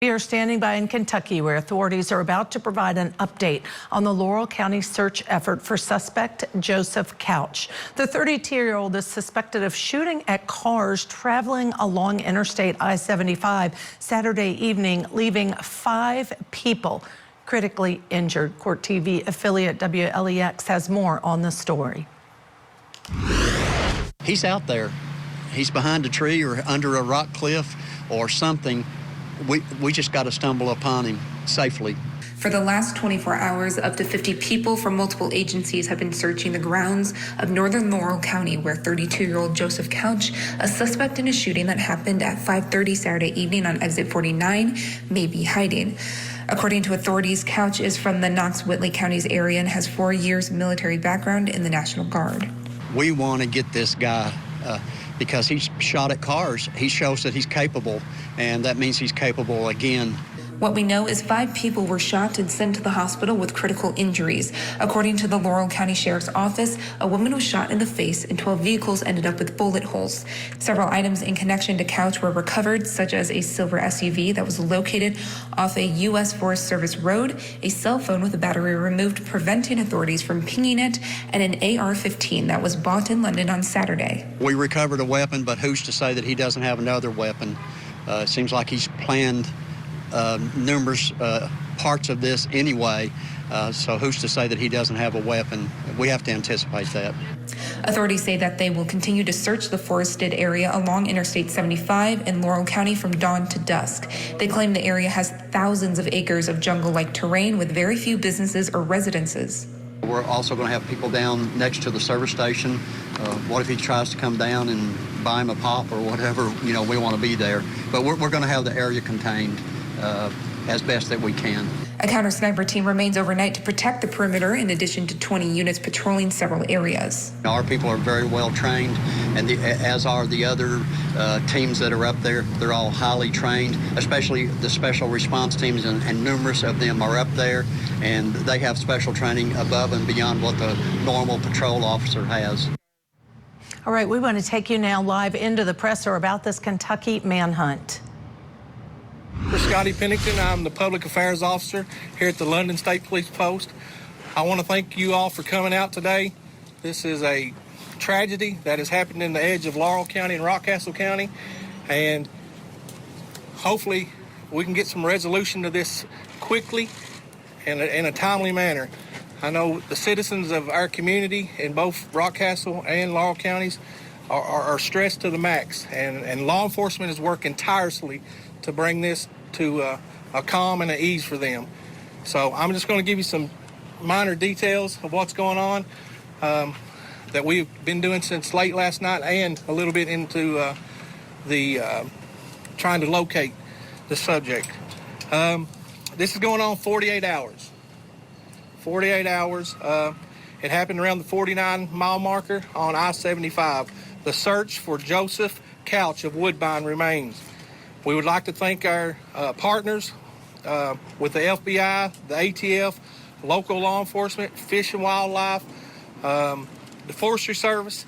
We are standing by in Kentucky, where authorities are about to provide an update on the Laurel County search effort for suspect Joseph Couch. The 32-year-old is suspected of shooting at cars traveling along Interstate I-75 Saturday evening, leaving 5 people critically injured. Court TV affiliate WLEX has more on the story. He's out there. He's behind a tree or under a rock cliff or something. We just got to stumble upon him safely. For the last 24 hours, up to 50 people from multiple agencies have been searching the grounds of northern Laurel County, where 32-year-old Joseph Couch, a suspect in a shooting that happened at 5:30 Saturday evening on exit 49, may be hiding. According to authorities, Couch is from the Knox-Whitley counties area and has 4 years military background in the National Guard. We want to get this guy because he's shot at cars. He shows that he's capable, and that means he's capable again. What we know is 5 people were shot and sent to the hospital with critical injuries. According to the Laurel County Sheriff's Office, a woman was shot in the face and 12 vehicles ended up with bullet holes. Several items in connection to Couch were recovered, such as a silver SUV that was located off a U.S. Forest Service road, a cell phone with a battery removed, preventing authorities from pinging it, and an AR-15 that was bought in London on Saturday. We recovered a weapon, but who's to say that he doesn't have another weapon? It seems like he's planned numerous parts of this anyway, so who's to say that he doesn't have a weapon? We have to anticipate that. Authorities say that they will continue to search the forested area along Interstate 75 in Laurel County from dawn to dusk. They claim the area has thousands of acres of jungle-like terrain with very few businesses or residences. We're also going to have people down next to the service station. What if he tries to come down and buy him a pop or whatever? You know, we want to be there. But we're going to have the area contained as best that we can. A counter-sniper team remains overnight to protect the perimeter, in addition to 20 units patrolling several areas. Our people are very well trained, and as are the other teams that are up there. They're all highly trained, especially the special response teams, and numerous of them are up there, and they have special training above and beyond what the normal patrol officer has. All right, we want to take you now live into the presser about this Kentucky manhunt. I'm Scotty Pennington. I'm the Public Affairs Officer here at the London State Police Post. I want to thank you all for coming out today. This is a tragedy that has happened in the edge of Laurel County and Rockcastle County, and hopefully we can get some resolution to this quickly and in a timely manner. I know the citizens of our community in both Rockcastle and Laurel counties are stressed to the max, and law enforcement is working tirelessly to bring this to a calm and an ease for them. So I'm just going to give you some minor details of what's going on that we've been doing since late last night, and a little bit into trying to locate the subject. This is going on 48 hours. 48 hours. It happened around the 49-mile marker on I-75. The search for Joseph Couch of Woodbine remains. We would like to thank our partners with the FBI, the ATF, local law enforcement, Fish and Wildlife, the Forestry Service,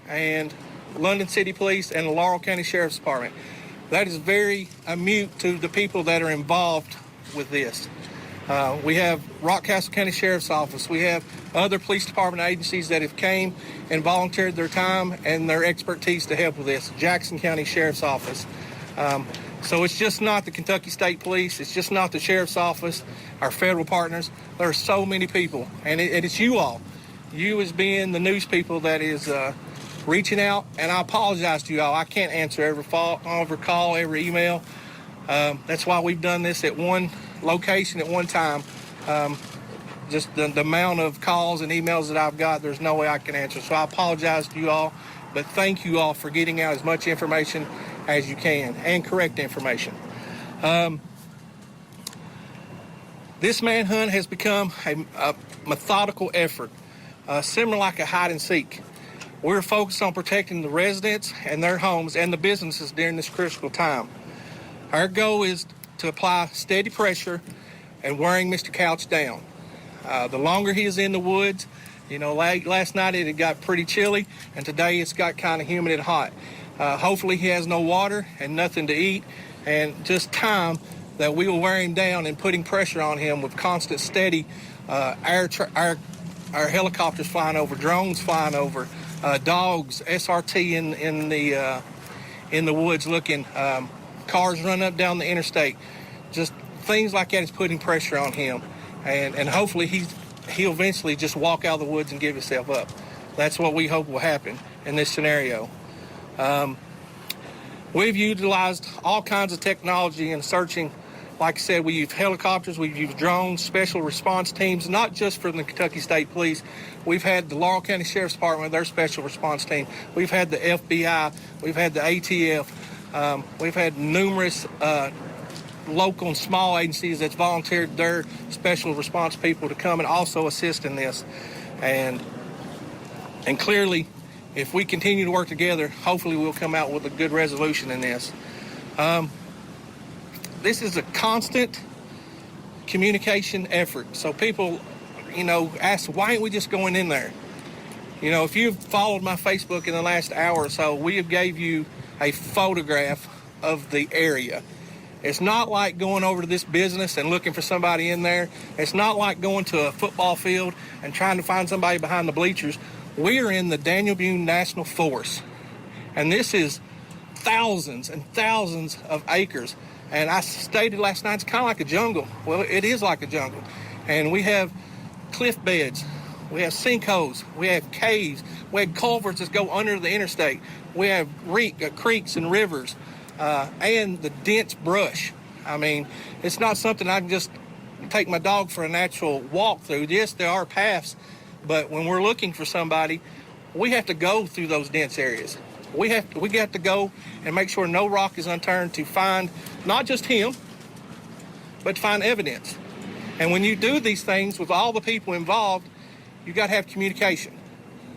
and London City Police and the Laurel County Sheriff's Department. That is very mute to the people that are involved with this. We have Rockcastle County Sheriff's Office. We have other police department agencies that have came and volunteered their time and their expertise to help with this. Jackson County Sheriff's Office. So it's just not the Kentucky State Police. It's just not the Sheriff's Office, our federal partners. There are so many people, and it's you all. You as being the news people that is reaching out, and I apologize to you all. I can't answer every call, every email. That's why we've done this at one location at one time. Just the amount of calls and emails that I've got, there's no way I can answer. So I apologize to you all, but thank you all for getting out as much information as you can, and correct information. This manhunt has become a methodical effort, similar like a hide and seek. We're focused on protecting the residents and their homes and the businesses during this critical time. Our goal is to apply steady pressure and wearing Mr. Couch down. The longer he is in the woods, you know, last night it got pretty chilly, and today it's got kind of humid and hot. Hopefully he has no water and nothing to eat, and just time that we will wear him down and putting pressure on him with constant, steady our helicopters flying over, drones flying over, dogs, SRT in the woods looking, cars running up down the interstate, just things like that is putting pressure on him, and hopefully he'll eventually just walk out of the woods and give himself up. That's what we hope will happen in this scenario. We've utilized all kinds of technology in searching. Like I said, we use helicopters, we've used drones, special response teams, not just from the Kentucky State Police. We've had the Laurel County Sheriff's Department, their special response team. We've had the FBI, we've had the ATF, we've had numerous local and small agencies that's volunteered their special response people to come and also assist in this. And clearly, if we continue to work together, hopefully we'll come out with a good resolution in this. This is a constant communication effort. So people, ask, why ain't we just going in there? If you've followed my Facebook in the last hour or so, we have gave you a photograph of the area. It's not like going over to this business and looking for somebody in there. It's not like going to a football field and trying to find somebody behind the bleachers. We are in the Daniel Boone National Forest, and this is thousands and thousands of acres. And I stated last night, it's kind of like a jungle. Well, it is like a jungle. And we have cliff beds, we have sinkholes, we have caves, we have culverts that go under the interstate, we have creeks and rivers, and the dense brush. I mean, it's not something I can just take my dog for a natural walk through. Yes, there are paths, but when we're looking for somebody, we have to go through those dense areas. We have to go and make sure no rock is unturned to find not just him, but to find evidence. And when you do these things with all the people involved, you got to have communication.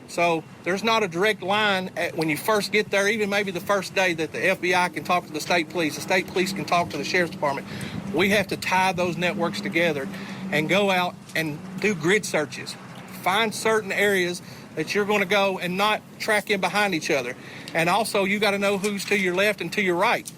So there's not a direct line when you first get there, even maybe the first day that the FBI can talk to the state police can talk to the sheriff's department. We have to tie those networks together and go out and do grid searches. Find certain areas that you're going to go and not track in behind each other. And also, you got to know who's to your left and to your right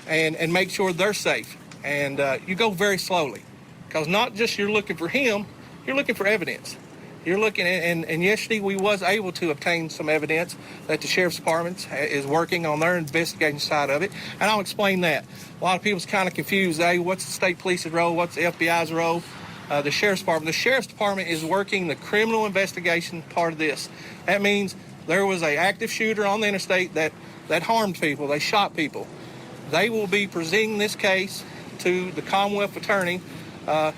and make sure they're safe. And you go very slowly, because not just you're looking for him, you're looking for evidence. You're looking at, and yesterday we was able to obtain some evidence that the Sheriff's Department is working on their investigation side of it, and I'll explain that. A lot of people's kind of confused, hey, what's the state police's role, what's the FBI's role? The Sheriff's Department. The Sheriff's Department is working the criminal investigation part of this. That means there was an active shooter on the interstate that harmed people, they shot people. They will be presenting this case to the Commonwealth Attorney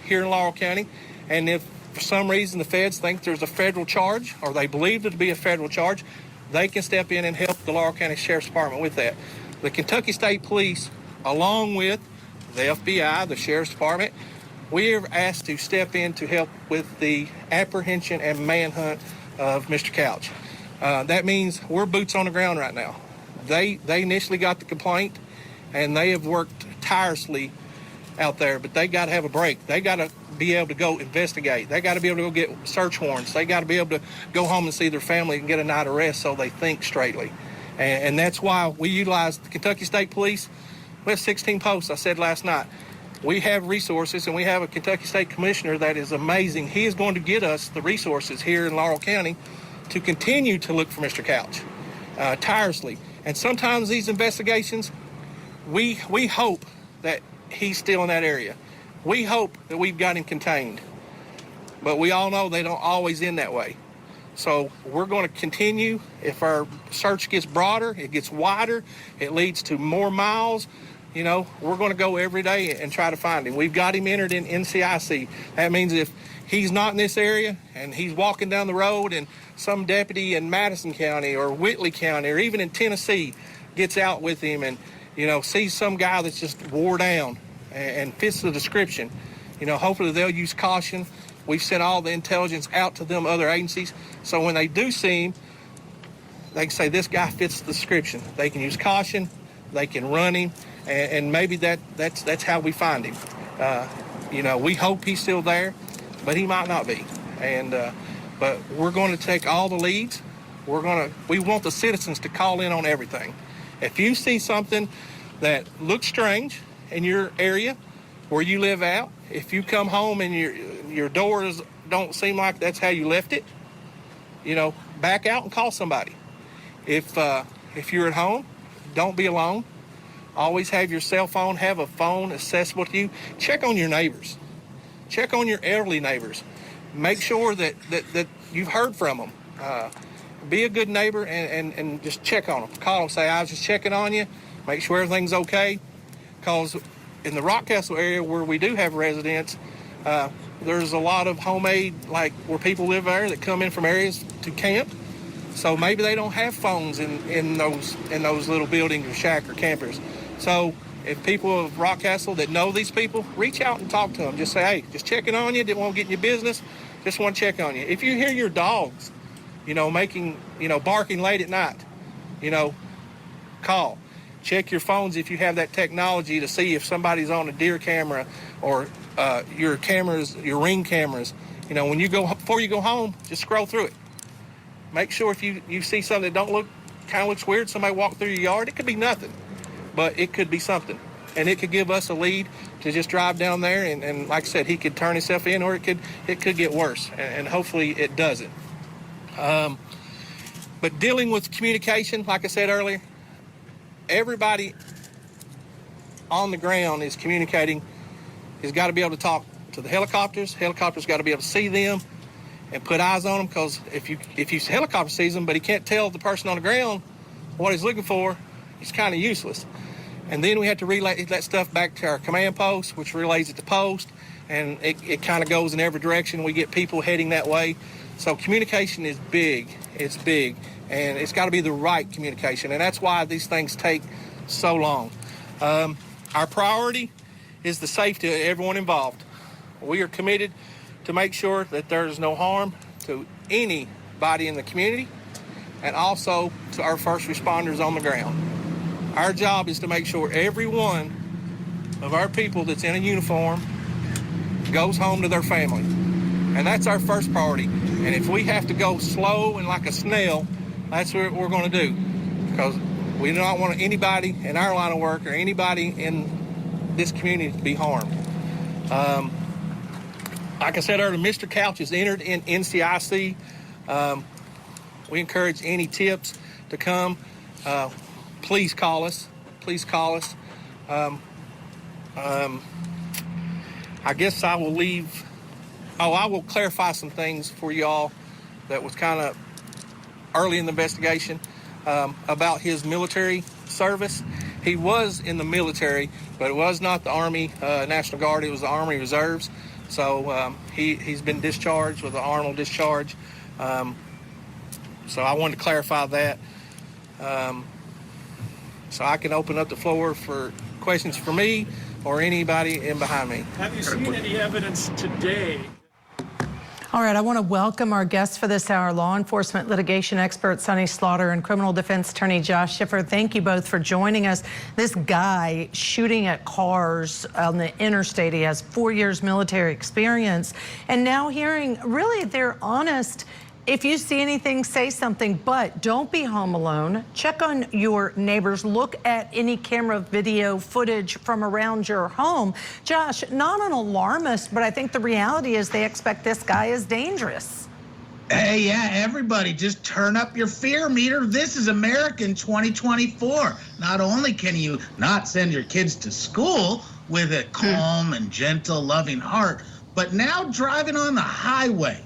here in Laurel County, and if for some reason the feds think there's a federal charge, or they believe it to be a federal charge, they can step in and help the Laurel County Sheriff's Department with that. The Kentucky State Police, along with the FBI, the Sheriff's Department, we are asked to step in to help with the apprehension and manhunt of Mr. Couch. That means we're boots on the ground right now. They initially got the complaint, and they have worked tirelessly out there, but they got to have a break. They got to be able to go investigate. They got to be able to go get search warrants. They got to be able to go home and see their family and get a night of rest so they think straightly. And that's why we utilize the Kentucky State Police. We have 16 posts, I said last night. We have resources, and we have a Kentucky State Commissioner that is amazing. He is going to get us the resources here in Laurel County to continue to look for Mr. Couch tirelessly. And sometimes these investigations, we hope that he's still in that area. We hope that we've got him contained. But we all know they don't always end that way. So we're going to continue. If our search gets broader, it gets wider, it leads to more miles, we're going to go every day and try to find him. We've got him entered in NCIC. That means if he's not in this area and he's walking down the road and some deputy in Madison County or Whitley County or even in Tennessee gets out with him and, sees some guy that's just wore down and fits the description, hopefully they'll use caution. We've sent all the intelligence out to them other agencies. So when they do see him, they can say, this guy fits the description. They can use caution. They can run him. And maybe that's how we find him. We hope he's still there, but he might not be. But we're going to take all the leads. We want the citizens to call in on everything. If you see something that looks strange in your area, where you live out. If you come home and your doors don't seem like that's how you left it, back out and call somebody. If you're at home, don't be alone. Always have your cell phone, have a phone accessible to you. Check on your neighbors. Check on your elderly neighbors. Make sure that you've heard from them. Be a good neighbor and just check on them. Call them, say, I was just checking on you. Make sure everything's okay. Because in the Rockcastle area where we do have residents, there's a lot of homemade, like where people live there that come in from areas to camp. So maybe they don't have phones in those little buildings or shack or campers. So if people of Rockcastle that know these people, reach out and talk to them. Just say, hey, just checking on you. Didn't want to get in your business. Just want to check on you. If you hear your dogs, barking late at night, call. Check your phones if you have that technology to see if somebody's on a deer camera or your cameras, your Ring cameras. Before you go home, just scroll through it. Make sure if you see something that kind of looks weird, somebody walk through your yard, it could be nothing, but it could be something. And it could give us a lead to just drive down there and like I said, he could turn himself in, or it could get worse, and hopefully it doesn't. But dealing with communication, like I said earlier, everybody on the ground is communicating, has got to be able to talk to the helicopters. Helicopters got to be able to see them and put eyes on them, because if helicopter sees them but he can't tell the person on the ground what he's looking for, it's kind of useless. And then we have to relay that stuff back to our command post, which relays it to post, and it kind of goes in every direction. We get people heading that way. So communication is big. It's big, and it's got to be the right communication, and that's why these things take so long. Our priority is the safety of everyone involved. We are committed to make sure that there is no harm to anybody in the community, and also to our first responders on the ground. Our job is to make sure every one of our people that's in a uniform goes home to their family. And that's our first priority. And if we have to go slow and like a snail, that's what we're going to do. Because we do not want anybody in our line of work or anybody in this community to be harmed. Like I said earlier, Mr. Couch is entered in NCIC. We encourage any tips to come. Please call us. Please call us. I guess I will leave. I will clarify some things for y'all that was kind of early in the investigation about his military service. He was in the military, but it was not the Army National Guard. It was the Army Reserves. So he's been discharged with an honorable discharge. So I wanted to clarify that. So I can open up the floor for questions for me or anybody in behind me. Have you seen any evidence today? All right, I want to welcome our guests for this hour, law enforcement litigation expert Sonny Slaughter and criminal defense attorney Josh Schiffer. Thank you both for joining us. This guy shooting at cars on the interstate, he has 4 years military experience, and now hearing really they're honest. If you see anything, say something, but don't be home alone. Check on your neighbors. Look at any camera video footage from around your home. Josh, not an alarmist, but I think the reality is they expect this guy is dangerous. Hey, yeah, everybody, just turn up your fear meter. This is America in 2024. Not only can you not send your kids to school with a calm and gentle, loving heart, but now driving on the highway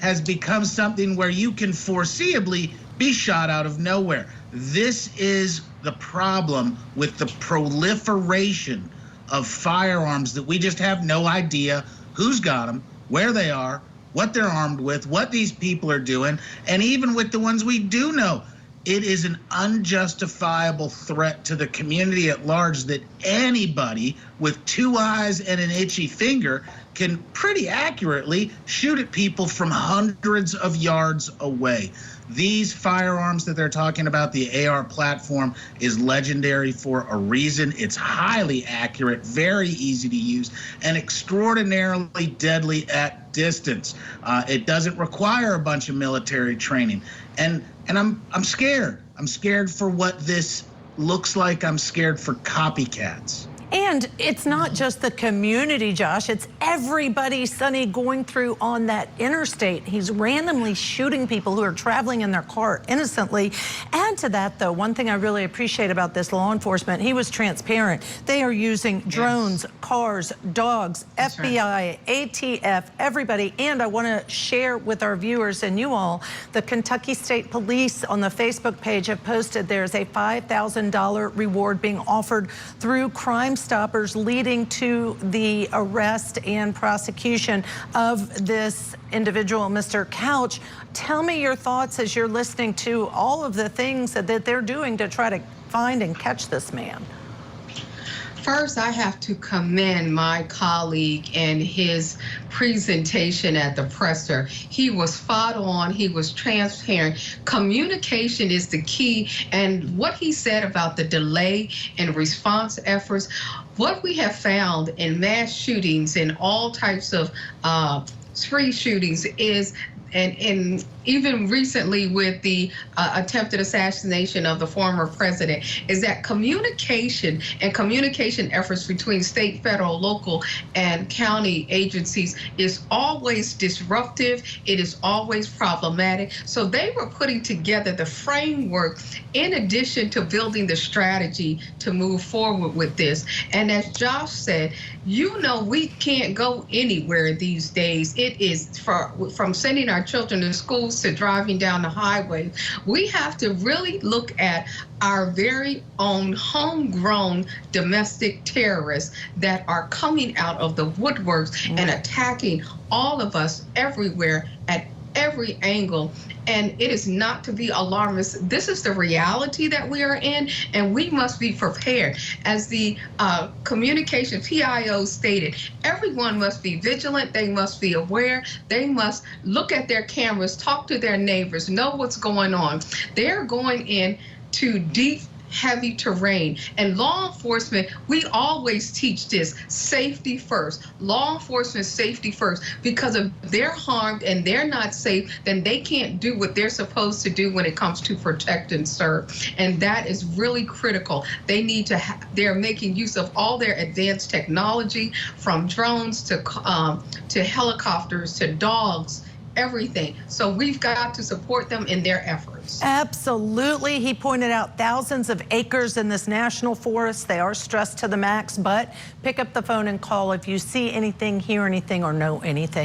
has become something where you can foreseeably be shot out of nowhere. This is the problem with the proliferation of firearms that we just have no idea who's got them, where they are, what they're armed with, what these people are doing, and even with the ones we do know, it is an unjustifiable threat to the community at large that anybody with 2 eyes and an itchy finger can pretty accurately shoot at people from hundreds of yards away. These firearms that they're talking about, the AR platform, is legendary for a reason. It's highly accurate, very easy to use, and extraordinarily deadly at distance. It doesn't require a bunch of military training. And I'm scared. I'm scared for what this looks like. I'm scared for copycats. And it's not just the community, Josh, it's everybody, Sonny, going through on that interstate. He's randomly shooting people who are traveling in their car innocently. Add to that, though, one thing I really appreciate about this law enforcement, he was transparent. They are using drones, cars, dogs, That's FBI, right. ATF, everybody. And I want to share with our viewers and you all, the Kentucky State Police on the Facebook page have posted there's a $5,000 reward being offered through Crime Stoppers, leading to the arrest and prosecution of this individual, Mr. Couch. Tell me your thoughts as you're listening to all of the things that they're doing to try to find and catch this man. First, I have to commend my colleague and his presentation at the presser. He was spot on. He was transparent. Communication is the key. And what he said about the delay in response efforts, what we have found in mass shootings and all types of street shootings is, and even recently with the attempted assassination of the former president, is that communication and communication efforts between state, federal, local, and county agencies is always disruptive. It is always problematic. So they were putting together the framework in addition to building the strategy to move forward with this. And as Josh said, you know, we can't go anywhere these days. It is from sending our children to schools to driving down the highway. We have to really look at our very own homegrown domestic terrorists that are coming out of the woodworks and attacking all of us everywhere at every angle. And it is not to be alarmist. This is the reality that we are in, and we must be prepared. As the communication PIO stated, everyone must be vigilant. They must be aware. They must look at their cameras, talk to their neighbors, know what's going on. They're going in to deep, heavy terrain. And law enforcement, we always teach this: safety first. Law enforcement, safety first, because if they're harmed and they're not safe, then they can't do what they're supposed to do when it comes to protect and serve. And that is really critical. They need to, they're making use of all their advanced technology, from drones to helicopters to dogs, everything. So we've got to support them in their efforts. Absolutely. He pointed out thousands of acres in this national forest. They are stressed to the max, but pick up the phone and call if you see anything, hear anything, or know anything.